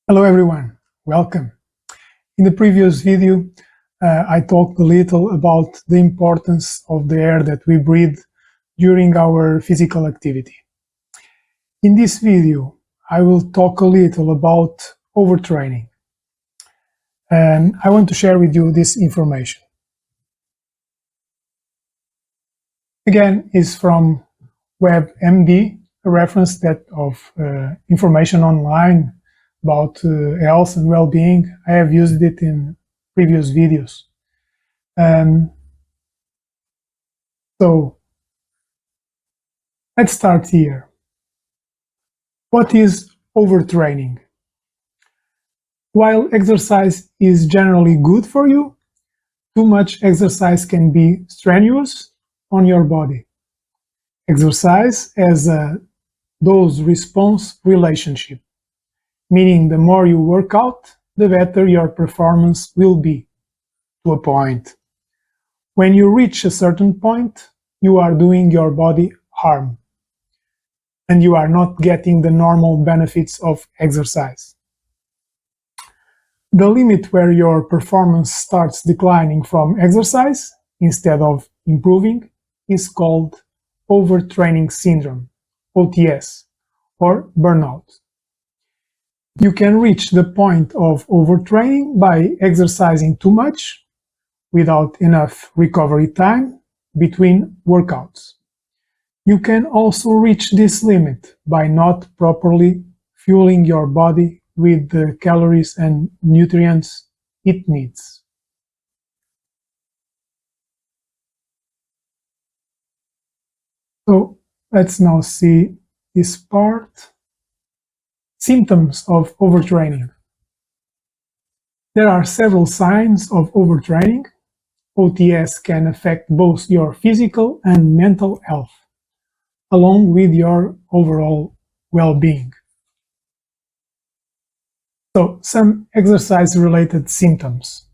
Hello everyone, welcome. In the previous video, I talked a little about the importance of the air that we breathe during our physical activity. In this video, I will talk a little about overtraining, and I want to share with you this information. Again, is from WebMD, a reference that of information online about health and well-being. I have used it in previous videos. So let's start here. What is overtraining? While exercise is generally good for you, too much exercise can be strenuous on your body. Exercise has a dose-response relationship, meaning the more you work out, the better your performance will be, to a point. When you reach a certain point, you are doing your body harm, and you are not getting the normal benefits of exercise. The limit where your performance starts declining from exercise instead of improving is called overtraining syndrome, OTS, or burnout. You can reach the point of overtraining by exercising too much without enough recovery time between workouts. You can also reach this limit by not properly fueling your body with the calories and nutrients it needs. So let's now see this part. Symptoms of overtraining. There are several signs of overtraining. OTS can affect both your physical and mental health, along with your overall well-being. So, some exercise-related symptoms.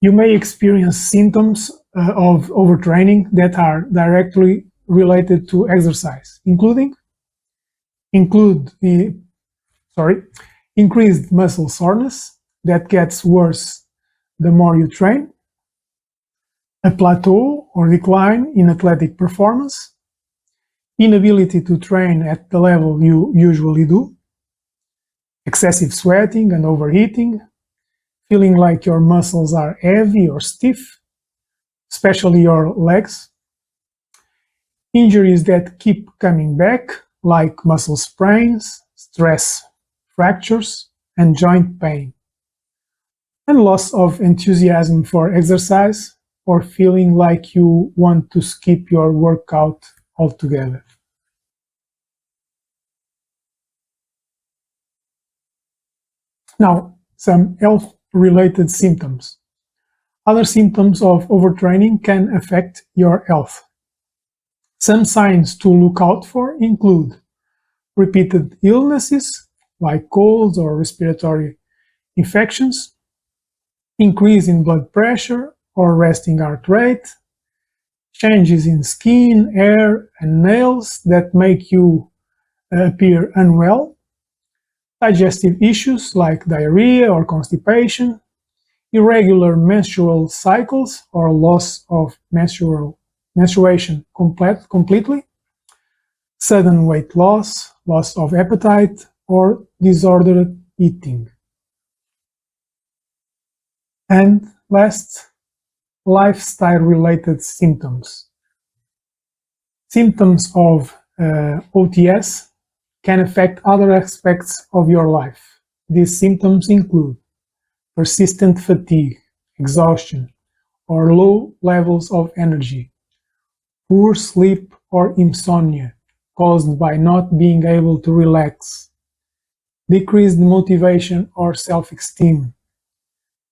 You may experience symptoms of overtraining that are directly related to exercise, increased muscle soreness that gets worse the more you train, a plateau or decline in athletic performance, inability to train at the level you usually do, excessive sweating and overheating, feeling like your muscles are heavy or stiff, especially your legs, injuries that keep coming back, like muscle sprains, stress fractures, and joint pain, and loss of enthusiasm for exercise or feeling like you want to skip your workout altogether. Now, some health-related symptoms. Other symptoms of overtraining can affect your health. Some signs to look out for include repeated illnesses like colds or respiratory infections, increase in blood pressure or resting heart rate, changes in skin, hair, and nails that make you appear unwell, digestive issues like diarrhea or constipation, irregular menstrual cycles or loss of menstruation completely, sudden weight loss, loss of appetite, or disordered eating. And last, lifestyle-related symptoms. Symptoms of OTS can affect other aspects of your life. These symptoms include persistent fatigue, exhaustion, or low levels of energy, poor sleep or insomnia caused by not being able to relax, decreased motivation or self-esteem,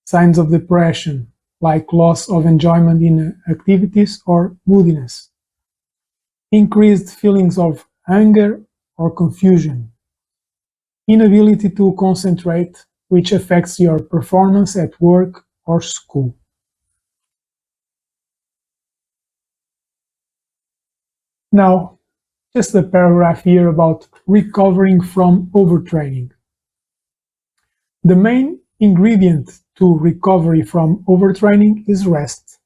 signs of depression like loss of enjoyment in activities or moodiness, increased feelings of anger or confusion, inability to concentrate, which affects your performance at work or school. Now, just a paragraph here about recovering from overtraining. The main ingredient to recovery from overtraining is rest.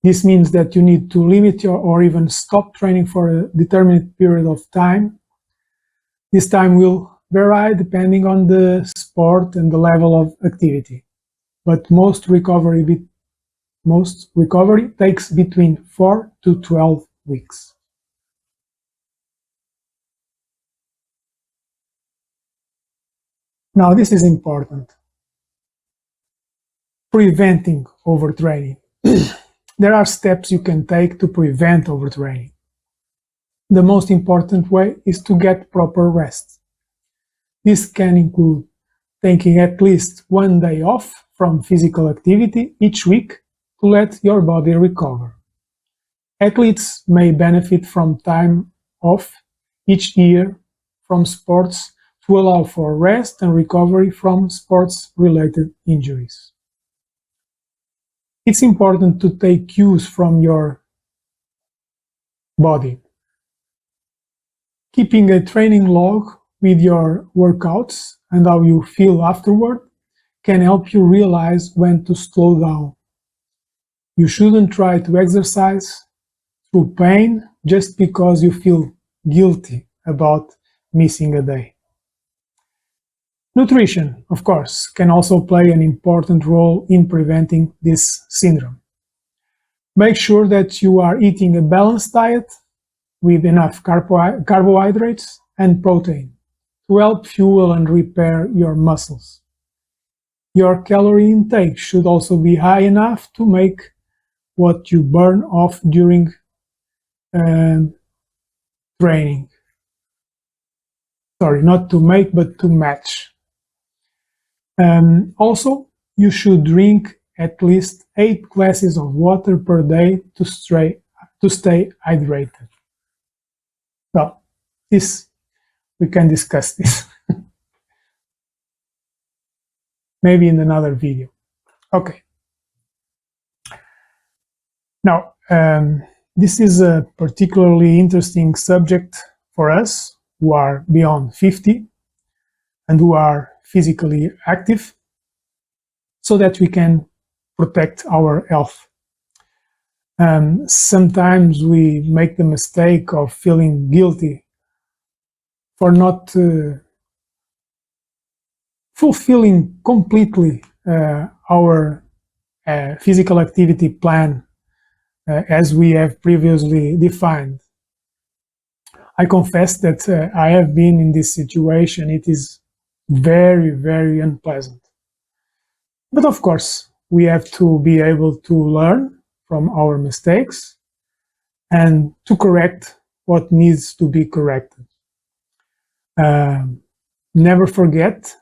This means that you need to limit or even stop training for a determined period of time. This time will vary depending on the sport and the level of activity, but most recovery takes between 4 to 12 weeks. Now, this is important. Preventing overtraining. There are steps you can take to prevent overtraining. The most important way is to get proper rest. This can include taking at least one day off from physical activity each week to let your body recover. Athletes may benefit from time off each year from sports to allow for rest and recovery from sports-related injuries. It's important to take cues from your body. Keeping a training log with your workouts and how you feel afterward can help you realize when to slow down. You shouldn't try to exercise through pain just because you feel guilty about missing a day. Nutrition, of course, can also play an important role in preventing this syndrome. Make sure that you are eating a balanced diet with enough carbohydrates and protein to help fuel and repair your muscles. Your calorie intake should also be high enough to make what you burn off during training. Sorry, not to make, but to match. Also, you should drink at least 8 glasses of water per day to stay hydrated. Well, we can discuss this maybe in another video. Okay. Now, this is a particularly interesting subject for us who are beyond 50 and who are physically active, so that we can protect our health. Sometimes we make the mistake of feeling guilty for not fulfilling completely our physical activity plan as we have previously defined. I confess that I have been in this situation. It is very, very unpleasant. But of course, we have to be able to learn from our mistakes and to correct what needs to be corrected. Never forget,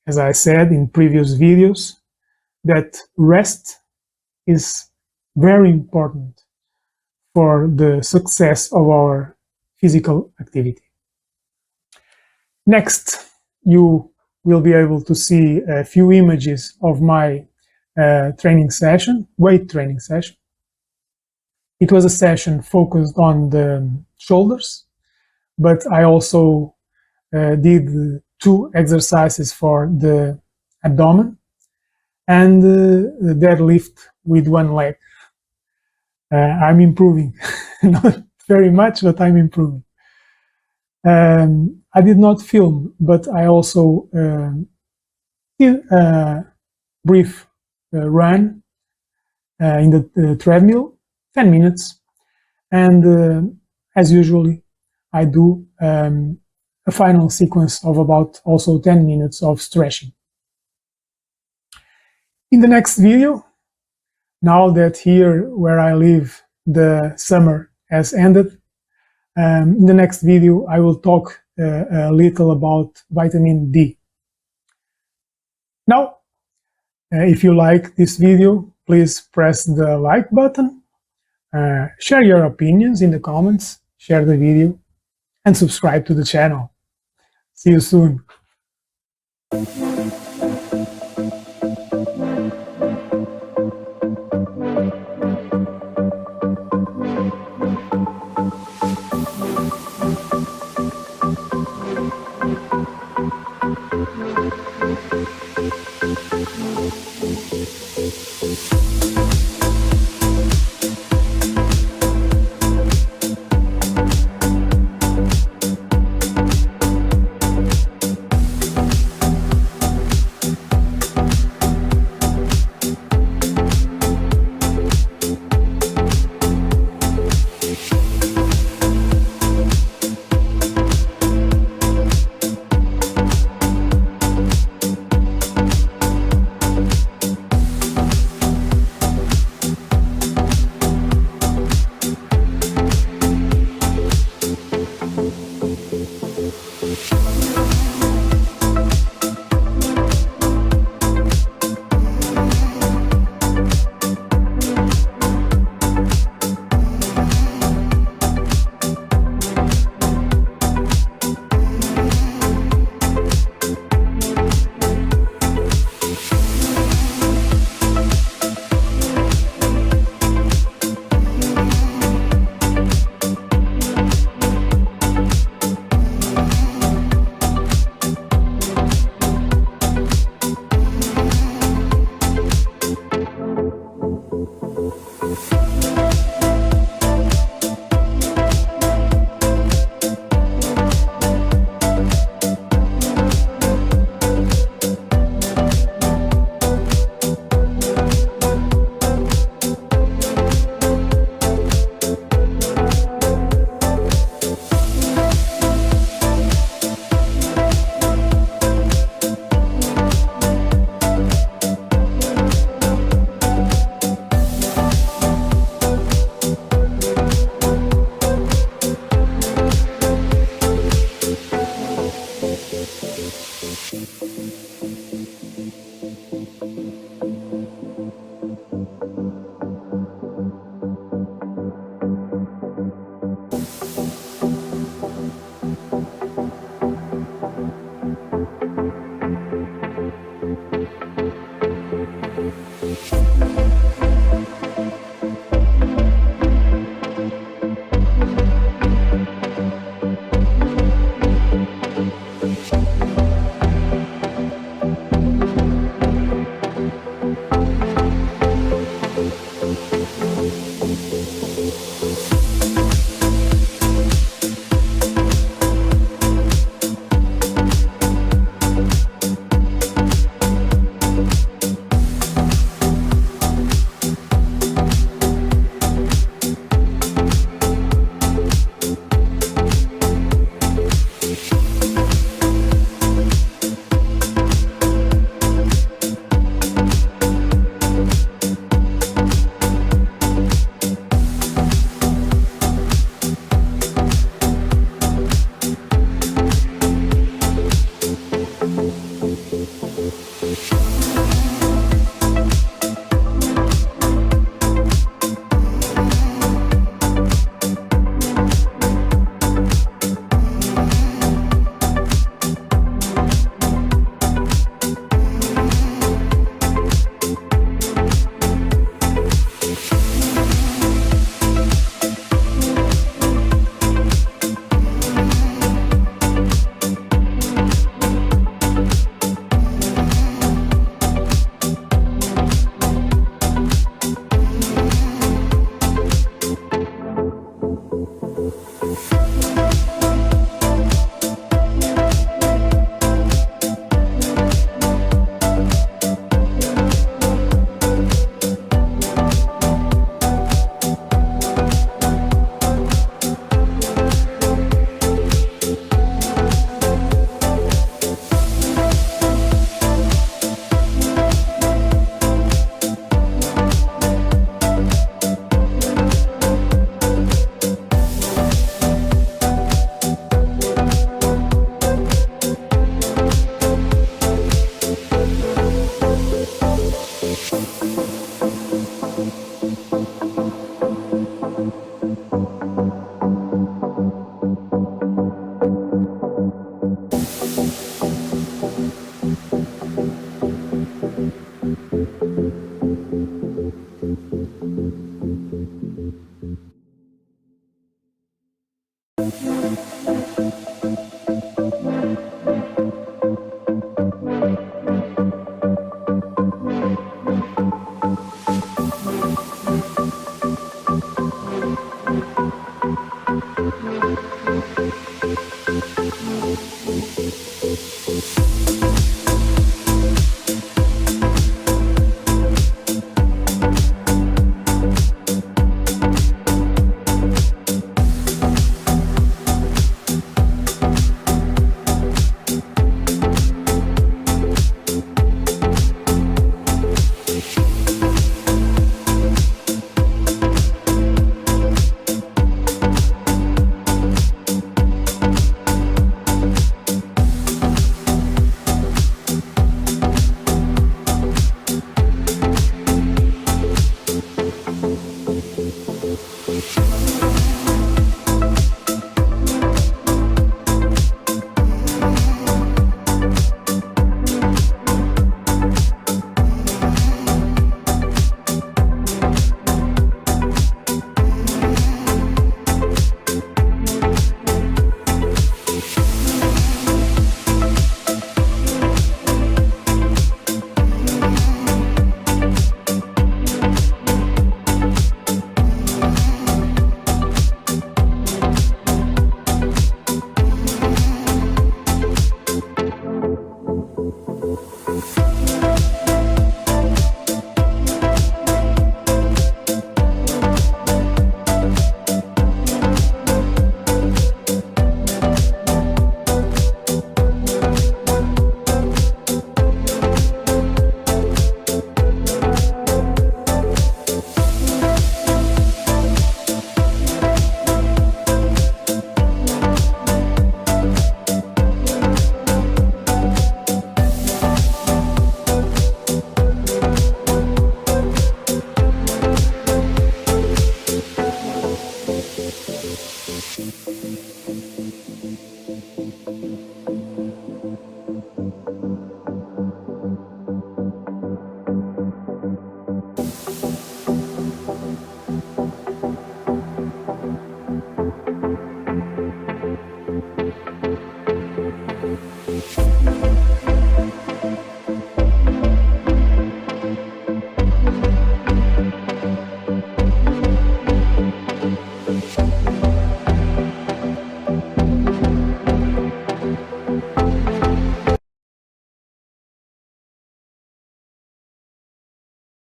as I said in previous videos, that rest is very important for the success of our physical activity. Next, you will be able to see a few images of my training session, weight training session. It was a session focused on the shoulders, but I also did 2 exercises for the abdomen and the deadlift with 1 leg. I'm improving, not very much, but I'm improving. I did not film, but I also did a brief run in the treadmill, 10 minutes, and as usually, I do a final sequence of about also 10 minutes of stretching. In the next video, now that here where I live the summer has ended, in the next video I will talk a little about vitamin D. Now, if you like this video, please press the like button, share your opinions in the comments, share the video, and subscribe to the channel. See you soon.